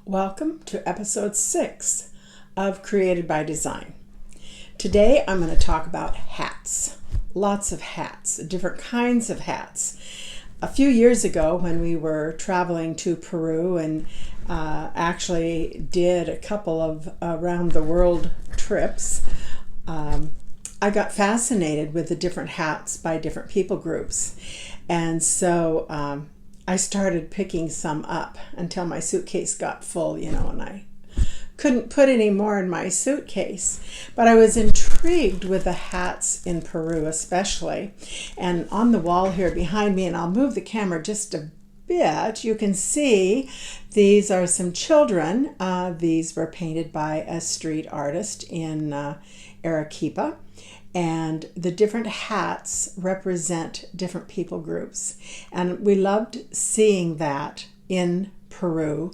Welcome to episode 6 of Created by Design. Today I'm going to talk about hats. Lots of hats, different kinds of hats. A few years ago when we were traveling to Peru and actually did a couple of around the world trips, I got fascinated with the different hats by different people groups. And so I started picking some up until my suitcase got full, and I couldn't put any more in my suitcase. But I was intrigued with the hats in Peru especially. And on the wall here behind me, and I'll move the camera just a bit, you can see these are some children. These were painted by a street artist in Arequipa. And the different hats represent different people groups. And we loved seeing that in Peru.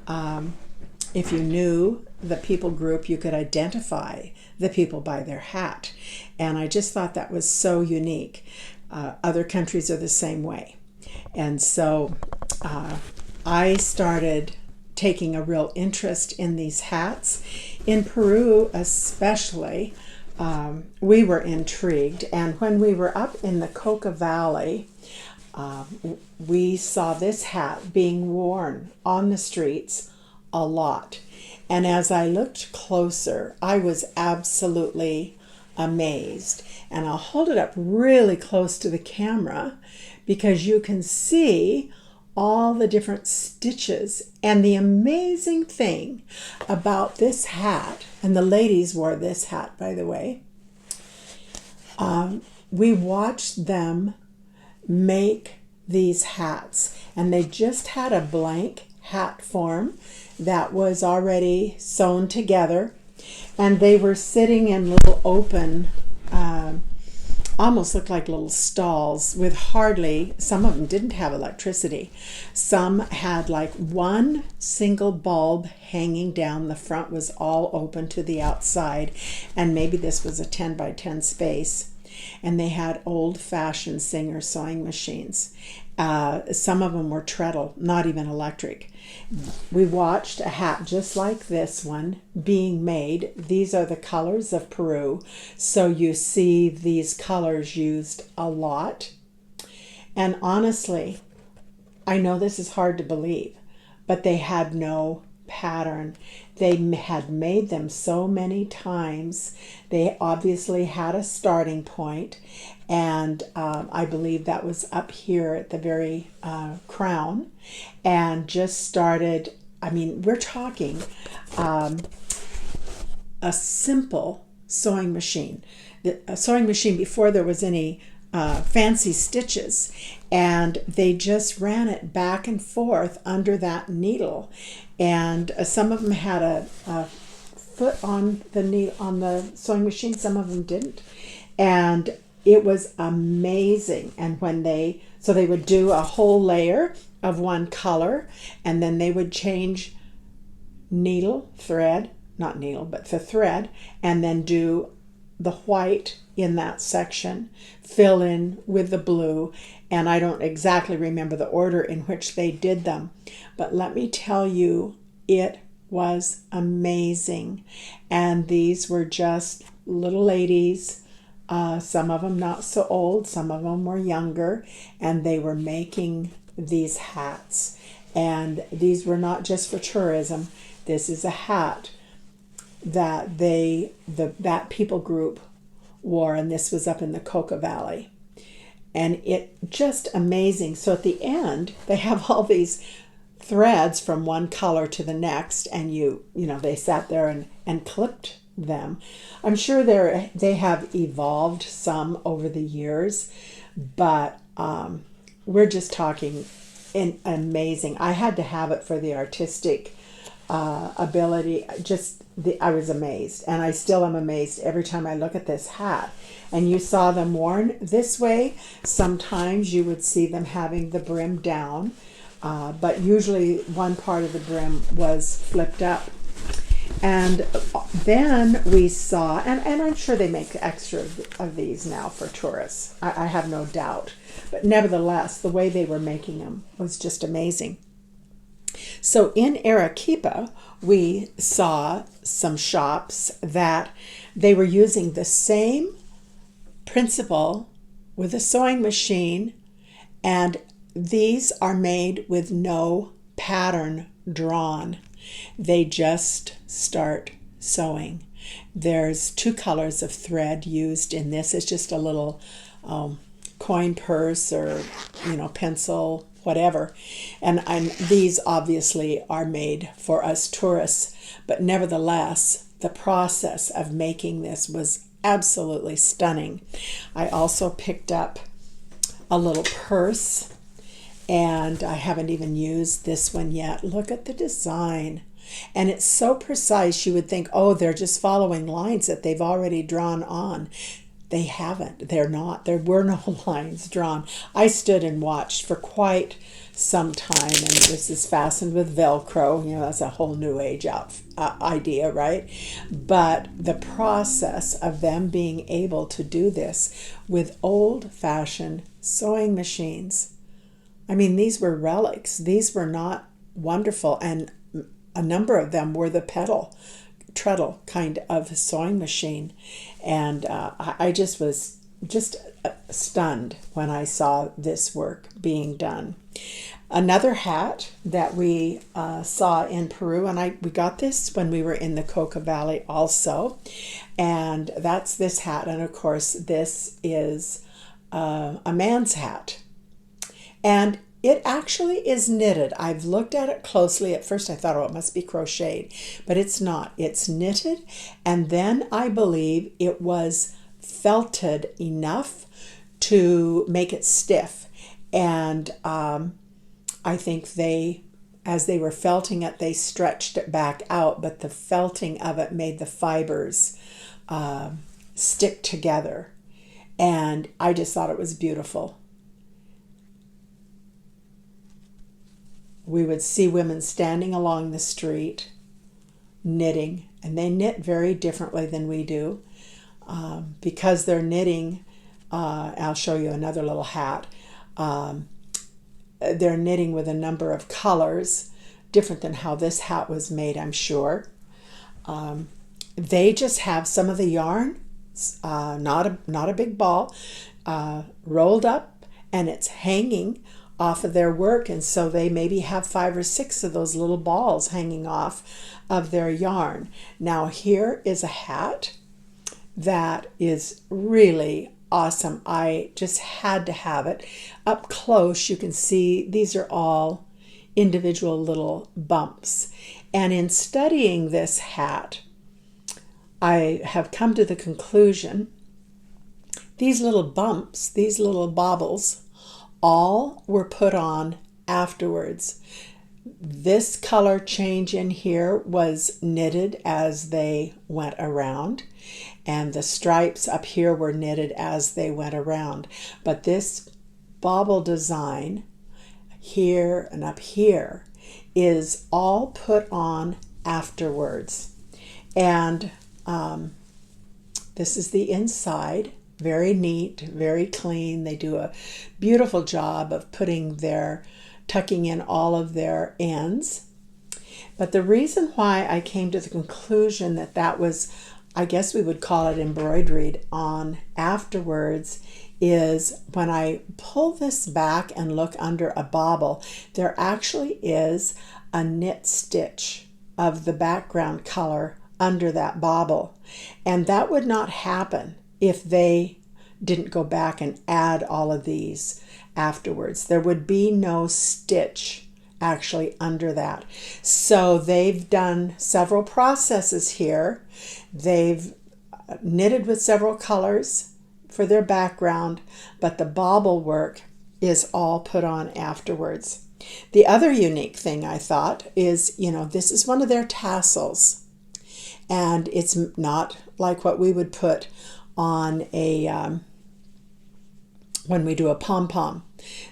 If you knew the people group, you could identify the people by their hat. And I just thought that was so unique. Other countries are the same way. And so I started taking a real interest in these hats. In Peru especially, we were intrigued, and when we were up in the Coca Valley, we saw this hat being worn on the streets a lot. And as I looked closer, I was absolutely amazed. And I'll hold it up really close to the camera because you can see all the different stitches. And the amazing thing about this hat, and the ladies wore this hat, by the way, we watched them make these hats, and they just had a blank hat form that was already sewn together, and they were sitting in little open almost looked like little stalls with hardly, some of them didn't have electricity. Some had like one single bulb hanging down. The front was all open to the outside, and maybe this was a 10 by 10 space. And they had old-fashioned Singer sewing machines. Some of them were treadle, not even electric. We watched a hat just like this one being made. These are the colors of Peru. So you see these colors used a lot. And honestly, I know this is hard to believe, but they had no pattern. They had made them so many times. They obviously had a starting point, and I believe that was up here at the very crown, and just started, we're talking a simple sewing machine. A sewing machine before there was any fancy stitches, and they just ran it back and forth under that needle. And some of them had a foot on the needle, on the sewing machine, some of them didn't. And it was amazing. And when they would do a whole layer of one color, and then they would change thread, not needle, but the thread, and then do the white in that section, fill in with the blue, and I don't exactly remember the order in which they did them, but let me tell you, it was amazing. And these were just little ladies, some of them not so old, some of them were younger, and they were making these hats. And these were not just for tourism. This is a hat that that people group wore, and this was up in the Coca Valley. And it just amazing. So at the end, they have all these threads from one color to the next, and they sat there and clipped them. I'm sure they have evolved some over the years, but we're just talking amazing. I had to have it for the artistic ability. I was amazed, and I still am amazed every time I look at this hat. And you saw them worn this way. Sometimes you would see them having the brim down, but usually one part of the brim was flipped up. And then we saw, and I'm sure they make extra of these now for tourists. I have no doubt. But nevertheless, the way they were making them was just amazing. So in Arequipa, we saw some shops that they were using the same principle with a sewing machine, and these are made with no pattern drawn. They just start sewing. There's 2 colors of thread used in this. It's just a little coin purse or pencil, whatever. And these obviously are made for us tourists, but nevertheless the process of making this was absolutely stunning. I also picked up a little purse, and I haven't even used this one yet. Look at the design. And it's so precise, you would think, oh, they're just following lines that they've already drawn on. They haven't. They're not. There were no lines drawn. I stood and watched for quite some time, and this is fastened with Velcro. That's a whole new age idea, right? But the process of them being able to do this with old-fashioned sewing machines. I mean, these were relics. These were not wonderful, and a number of them were the treadle kind of sewing machine. And I just was stunned when I saw this work being done. Another hat that we saw in Peru, and we got this when we were in the Coca Valley also, and that's this hat. And of course, this is a man's hat. And it actually is knitted. I've looked at it closely. At first I thought, oh, it must be crocheted, but it's not. It's knitted, and then I believe it was felted enough to make it stiff. And I think as they were felting it, they stretched it back out, but the felting of it made the fibers stick together. And I just thought it was beautiful. We would see women standing along the street knitting, and they knit very differently than we do. Because they're knitting, I'll show you another little hat. They're knitting with a number of colors, different than how this hat was made, I'm sure. They just have some of the yarn, not a big ball, rolled up, and it's hanging off of their work, and so they maybe have 5 or 6 of those little balls hanging off of their yarn. Now here is a hat that is really awesome. I just had to have it. Up close you can see these are all individual little bumps, and in studying this hat I have come to the conclusion these little bumps, these little bobbles, all were put on afterwards. This color change in here was knitted as they went around, and the stripes up here were knitted as they went around. But this bobble design here and up here is all put on afterwards. And this is the inside. Very neat, very clean. They do a beautiful job of tucking in all of their ends. But the reason why I came to the conclusion that was, I guess we would call it embroidered on afterwards, is when I pull this back and look under a bobble, there actually is a knit stitch of the background color under that bobble. And that would not happen if they didn't go back and add all of these afterwards. There would be no stitch actually under that. So they've done several processes here. They've knitted with several colors for their background, but the bobble work is all put on afterwards. The other unique thing I thought is, this is one of their tassels, and it's not like what we would put on when we do a pom-pom.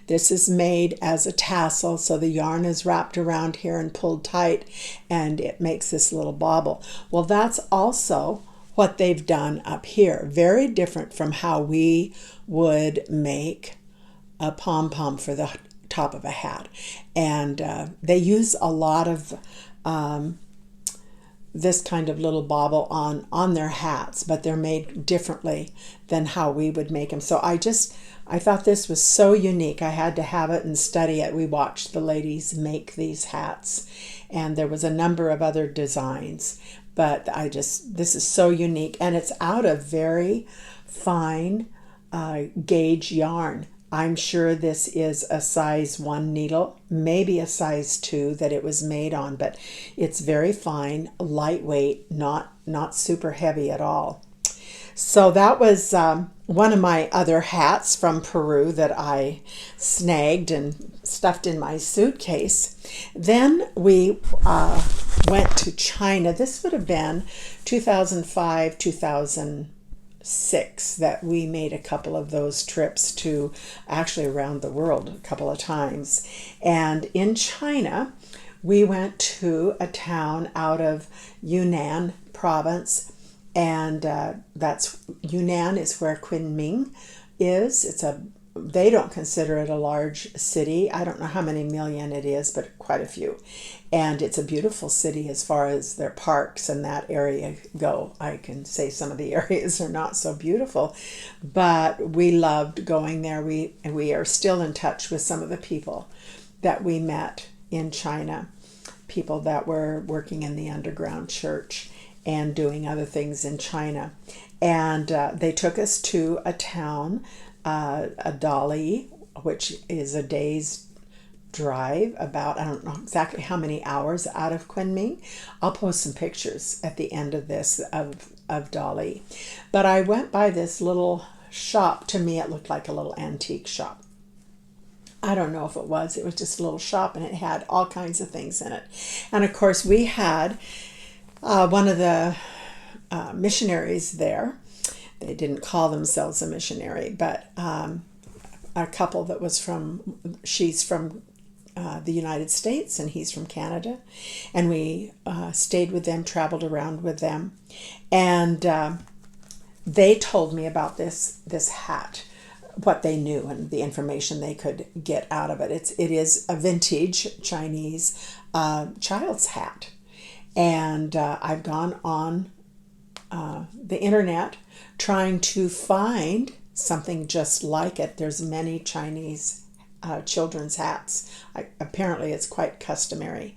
This is made as a tassel, so the yarn is wrapped around here and pulled tight, and it makes this little bobble. Well, that's also what they've done up here. Very different from how we would make a pom-pom for the top of a hat. And they use a lot of this kind of little bauble on their hats, but they're made differently than how we would make them. So I thought this was so unique. I had to have it and study it. We watched the ladies make these hats, and there was a number of other designs, but this is so unique, and it's out of very fine gauge yarn. I'm sure this is a size 1 needle, maybe a size 2 that it was made on, but it's very fine, lightweight, not super heavy at all. So that was one of my other hats from Peru that I snagged and stuffed in my suitcase. Then we went to China. This would have been 2005, 2006 that we made a couple of those trips to actually around the world a couple of times. And in China, we went to a town out of Yunnan province, and Yunnan is where Kunming is. They don't consider it a large city. I don't know how many million it is, but quite a few. And it's a beautiful city as far as their parks and that area go. I can say some of the areas are not so beautiful, but we loved going there. We are still in touch with some of the people that we met in China, people that were working in the underground church and doing other things in China. And they took us to a town, a Dali, which is a day's drive, about, I don't know exactly how many hours out of Kunming. I'll post some pictures at the end of this of Dali. But I went by this little shop. To me, it looked like a little antique shop. I don't know if it was just a little shop, and it had all kinds of things in it. And of course, we had one of the missionaries there. They didn't call themselves a missionary, but a couple that was she's from the United States and he's from Canada. And we stayed with them, traveled around with them. And they told me about this hat, what they knew and the information they could get out of it. It is a vintage Chinese child's hat. And I've gone on the internet trying to find something just like it. There's many Chinese children's hats. Apparently it's quite customary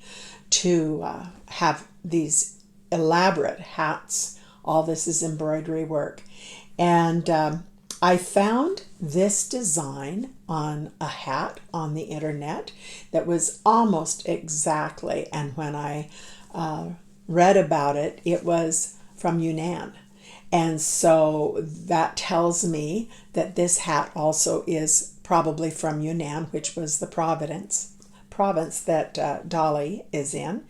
to have these elaborate hats. All this is embroidery work. And I found this design on a hat on the internet that was almost exactly, and when I read about it, it was from Yunnan. And so that tells me that this hat also is probably from Yunnan, which was the province that Dali is in.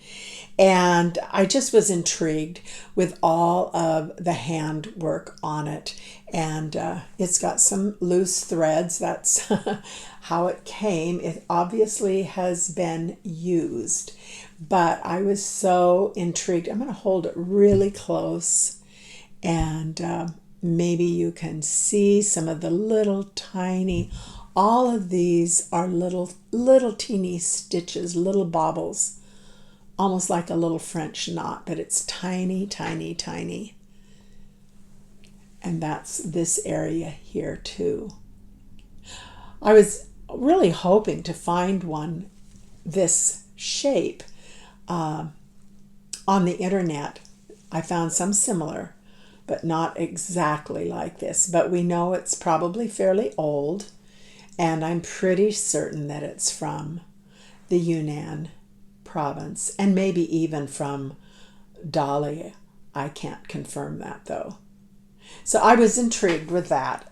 And I just was intrigued with all of the handwork on it. And it's got some loose threads. That's how it came. It obviously has been used. But I was so intrigued. I'm going to hold it really close, and maybe you can see some of the little tiny, all of these are little teeny stitches, little baubles, almost like a little French knot, but it's tiny, tiny, tiny. And that's this area here too. I was really hoping to find one this shape on the internet. I found some similar, but not exactly like this. But we know it's probably fairly old, and I'm pretty certain that it's from the Yunnan province, and maybe even from Dali. I can't confirm that though. So I was intrigued with that.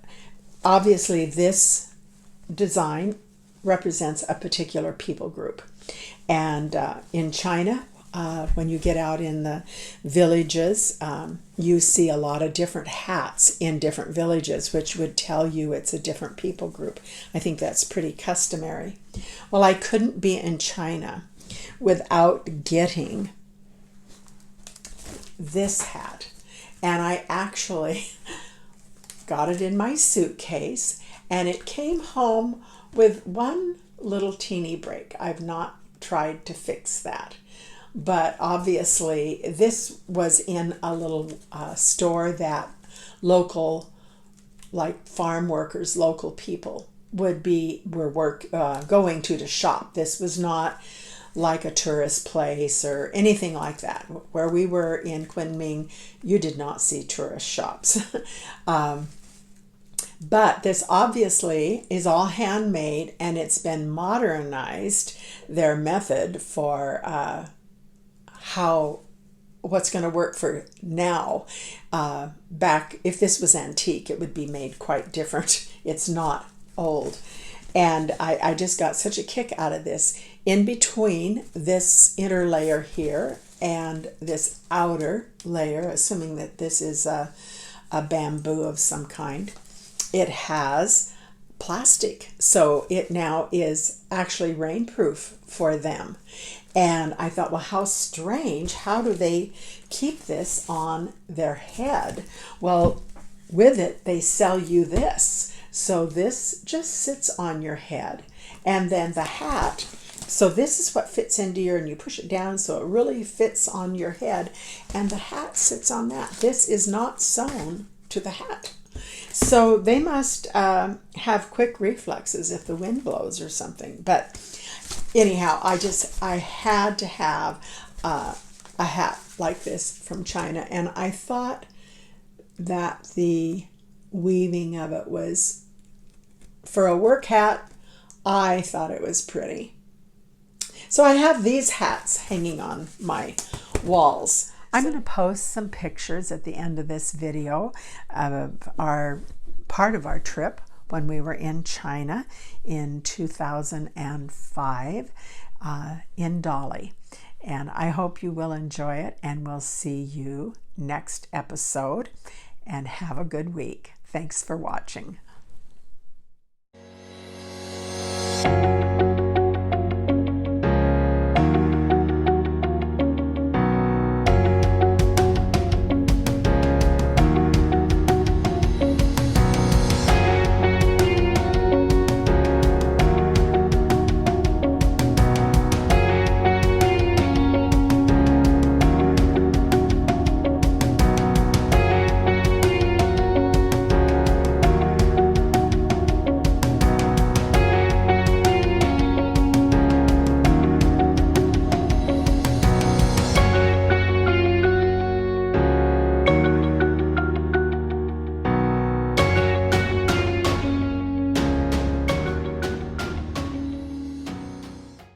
Obviously, this design represents a particular people group. And in China, when you get out in the villages, you see a lot of different hats in different villages, which would tell you it's a different people group. I think that's pretty customary. Well, I couldn't be in China without getting this hat. And I actually got it in my suitcase, and it came home with one little teeny break. I've not tried to fix that. But obviously this was in a little store that local, like farm workers, local people were going to shop. This was not like a tourist place or anything like that. Where we were in Kunming, you did not see tourist shops. But this obviously is all handmade, and it's been modernized, their method for what's going to work for now. Back, if this was antique, it would be made quite different. It's not old. And I just got such a kick out of this. In between this inner layer here and this outer layer, assuming that this is a bamboo of some kind, it has plastic. So it now is actually rainproof for them. And I thought, well, how strange. How do they keep this on their head? Well, with it, they sell you this. So this just sits on your head. And then the hat, so this is what fits into your, and you push it down so it really fits on your head. And the hat sits on that. This is not sewn to the hat. So they must have quick reflexes if the wind blows or something. But anyhow, I had to have a hat like this from China. And I thought that the weaving of it was, for a work hat, I thought it was pretty. So I have these hats hanging on my walls. I'm going to post some pictures at the end of this video of part of our trip when we were in China in 2005 in Dali. And I hope you will enjoy it, and we'll see you next episode. And have a good week. Thanks for watching.